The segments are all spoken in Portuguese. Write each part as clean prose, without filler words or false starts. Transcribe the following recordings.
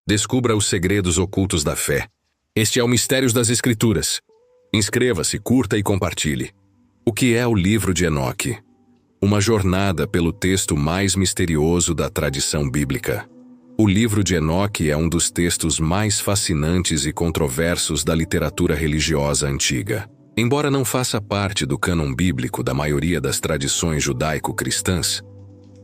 Descubra os segredos ocultos da fé. Este é o Mistérios das Escrituras. Inscreva-se, curta e compartilhe. O que é o livro de Enoque? Uma jornada pelo texto mais misterioso da tradição bíblica. O livro de Enoque é um dos textos mais fascinantes e controversos da literatura religiosa antiga. Embora não faça parte do cânon bíblico da maioria das tradições judaico-cristãs,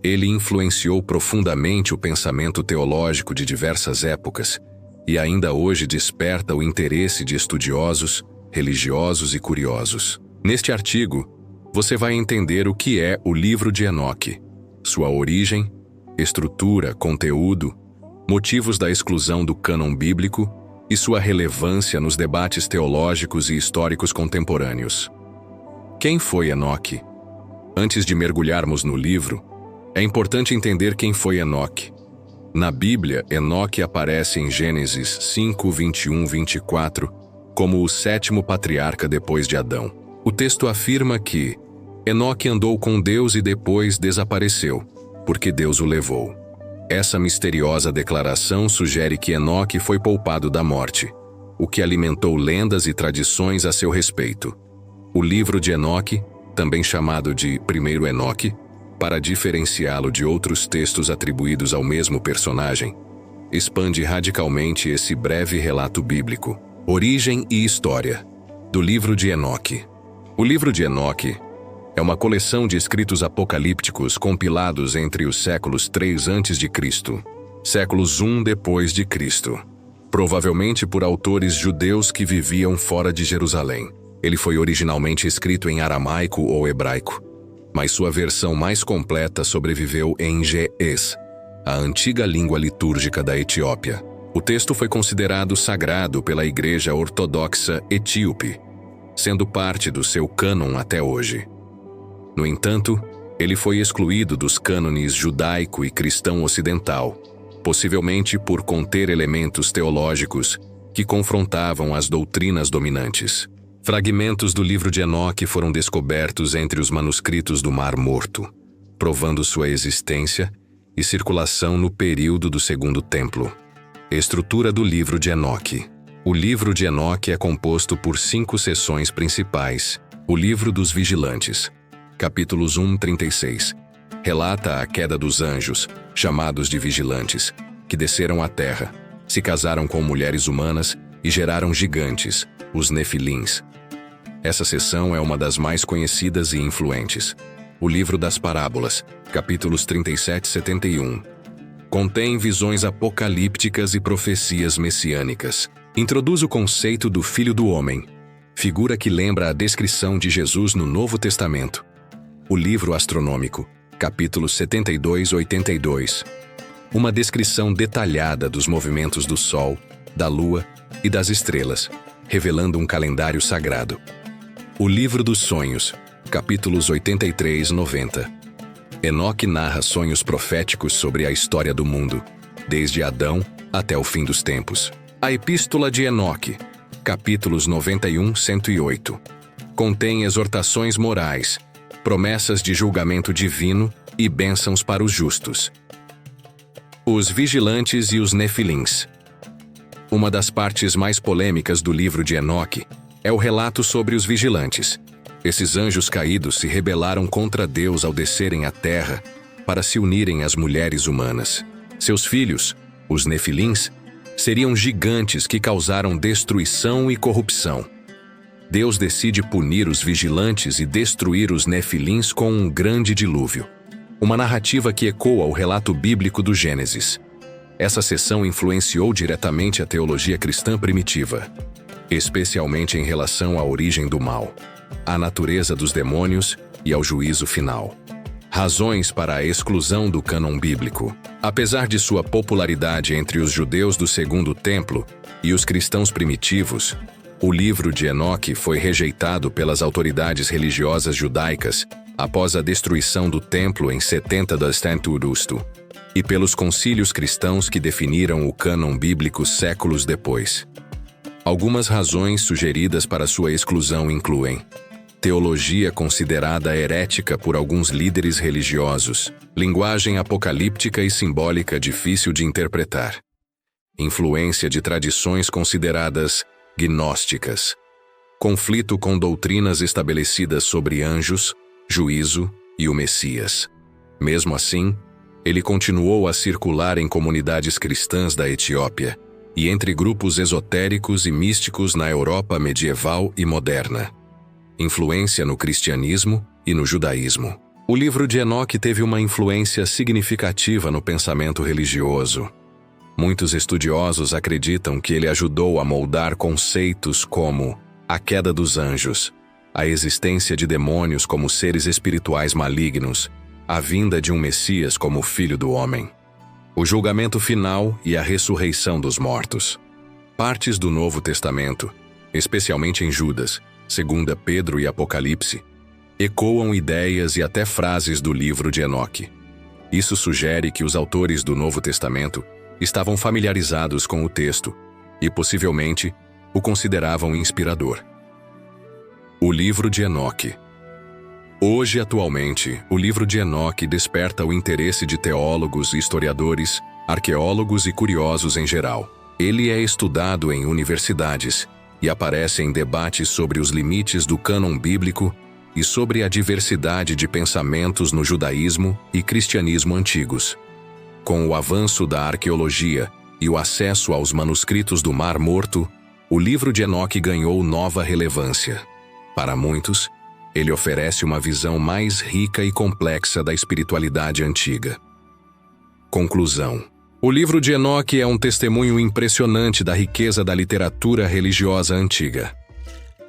ele influenciou profundamente o pensamento teológico de diversas épocas e ainda hoje desperta o interesse de estudiosos, religiosos e curiosos. Neste artigo, você vai entender o que é o livro de Enoque, sua origem, estrutura, conteúdo, motivos da exclusão do cânon bíblico e sua relevância nos debates teológicos e históricos contemporâneos. Quem foi Enoque? Antes de mergulharmos no livro, é importante entender quem foi Enoque. Na Bíblia, Enoque aparece em Gênesis 5, 21, 24, como o sétimo patriarca depois de Adão. O texto afirma que Enoque andou com Deus e depois desapareceu, porque Deus o levou. Essa misteriosa declaração sugere que Enoque foi poupado da morte, o que alimentou lendas e tradições a seu respeito. O livro de Enoque, também chamado de Primeiro Enoque, para diferenciá-lo de outros textos atribuídos ao mesmo personagem, expande radicalmente esse breve relato bíblico. Origem e história do livro de Enoque. O livro de Enoque é uma coleção de escritos apocalípticos compilados entre os séculos 3 a.C., séculos 1 depois de Cristo, provavelmente por autores judeus que viviam fora de Jerusalém. Ele foi originalmente escrito em aramaico ou hebraico, mas sua versão mais completa sobreviveu em Ge'ez, a antiga língua litúrgica da Etiópia. O texto foi considerado sagrado pela Igreja Ortodoxa Etíope, sendo parte do seu cânon até hoje. No entanto, ele foi excluído dos cânones judaico e cristão ocidental, possivelmente por conter elementos teológicos que confrontavam as doutrinas dominantes. Fragmentos do livro de Enoque foram descobertos entre os manuscritos do Mar Morto, provando sua existência e circulação no período do Segundo Templo. Estrutura do livro de Enoque. O livro de Enoque é composto por 5 seções principais. O livro dos vigilantes, capítulos 1-36, relata a queda dos anjos, chamados de vigilantes, que desceram à terra, se casaram com mulheres humanas e geraram gigantes, os Nefilins. Essa seção é uma das mais conhecidas e influentes. O livro das parábolas, capítulos 37-71, contém visões apocalípticas e profecias messiânicas. Introduz o conceito do Filho do Homem, figura que lembra a descrição de Jesus no Novo Testamento. O livro astronômico, capítulos 72-82, uma descrição detalhada dos movimentos do Sol, da Lua e das estrelas, revelando um calendário sagrado. O livro dos sonhos, capítulos 83-90. Enoque narra sonhos proféticos sobre a história do mundo, desde Adão até o fim dos tempos. A Epístola de Enoque, capítulos 91-108, contém exortações morais, promessas de julgamento divino e bênçãos para os justos. Os vigilantes e os Nefilins. Uma das partes mais polêmicas do livro de Enoque é o relato sobre os vigilantes. Esses anjos caídos se rebelaram contra Deus ao descerem à terra para se unirem às mulheres humanas. Seus filhos, os Nefilins, seriam gigantes que causaram destruição e corrupção. Deus decide punir os vigilantes e destruir os Nefilins com um grande dilúvio. Uma narrativa que ecoa o relato bíblico do Gênesis. Essa seção influenciou diretamente a teologia cristã primitiva, especialmente em relação à origem do mal, à natureza dos demônios e ao juízo final. Razões para a exclusão do cânon bíblico. Apesar de sua popularidade entre os judeus do Segundo Templo e os cristãos primitivos, o livro de Enoque foi rejeitado pelas autoridades religiosas judaicas após a destruição do templo em 70 d.C. e pelos concílios cristãos que definiram o cânon bíblico séculos depois. Algumas razões sugeridas para sua exclusão incluem teologia considerada herética por alguns líderes religiosos, linguagem apocalíptica e simbólica difícil de interpretar, influência de tradições consideradas gnósticas, conflito com doutrinas estabelecidas sobre anjos, juízo e o Messias. Mesmo assim, ele continuou a circular em comunidades cristãs da Etiópia e entre grupos esotéricos e místicos na Europa medieval e moderna. Influência no cristianismo e no judaísmo. O livro de Enoque teve uma influência significativa no pensamento religioso. Muitos estudiosos acreditam que ele ajudou a moldar conceitos como a queda dos anjos, a existência de demônios como seres espirituais malignos, a vinda de um Messias como o Filho do Homem, o julgamento final e a ressurreição dos mortos. Partes do Novo Testamento, especialmente em Judas, 2 Pedro e Apocalipse, ecoam ideias e até frases do livro de Enoque. Isso sugere que os autores do Novo Testamento estavam familiarizados com o texto e, possivelmente, o consideravam inspirador. O livro de Enoque. Hoje, atualmente, o livro de Enoque desperta o interesse de teólogos, historiadores, arqueólogos e curiosos em geral. Ele é estudado em universidades e aparece em debates sobre os limites do cânon bíblico e sobre a diversidade de pensamentos no judaísmo e cristianismo antigos. Com o avanço da arqueologia e o acesso aos manuscritos do Mar Morto, o livro de Enoque ganhou nova relevância. Para muitos, ele oferece uma visão mais rica e complexa da espiritualidade antiga. Conclusão. O livro de Enoque é um testemunho impressionante da riqueza da literatura religiosa antiga.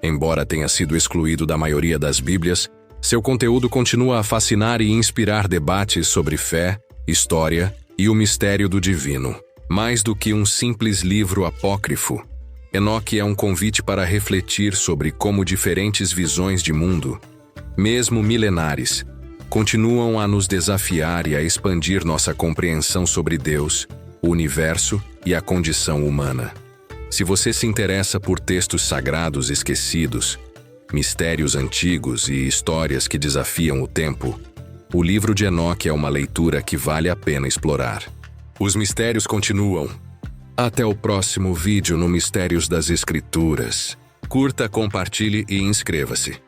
Embora tenha sido excluído da maioria das Bíblias, seu conteúdo continua a fascinar e inspirar debates sobre fé, história e o mistério do divino. Mais do que um simples livro apócrifo, Enoque é um convite para refletir sobre como diferentes visões de mundo, mesmo milenares, continuam a nos desafiar e a expandir nossa compreensão sobre Deus, o universo e a condição humana. Se você se interessa por textos sagrados esquecidos, mistérios antigos e histórias que desafiam o tempo, o livro de Enoque é uma leitura que vale a pena explorar. Os mistérios continuam. Até o próximo vídeo no Mistérios das Escrituras. Curta, compartilhe e inscreva-se.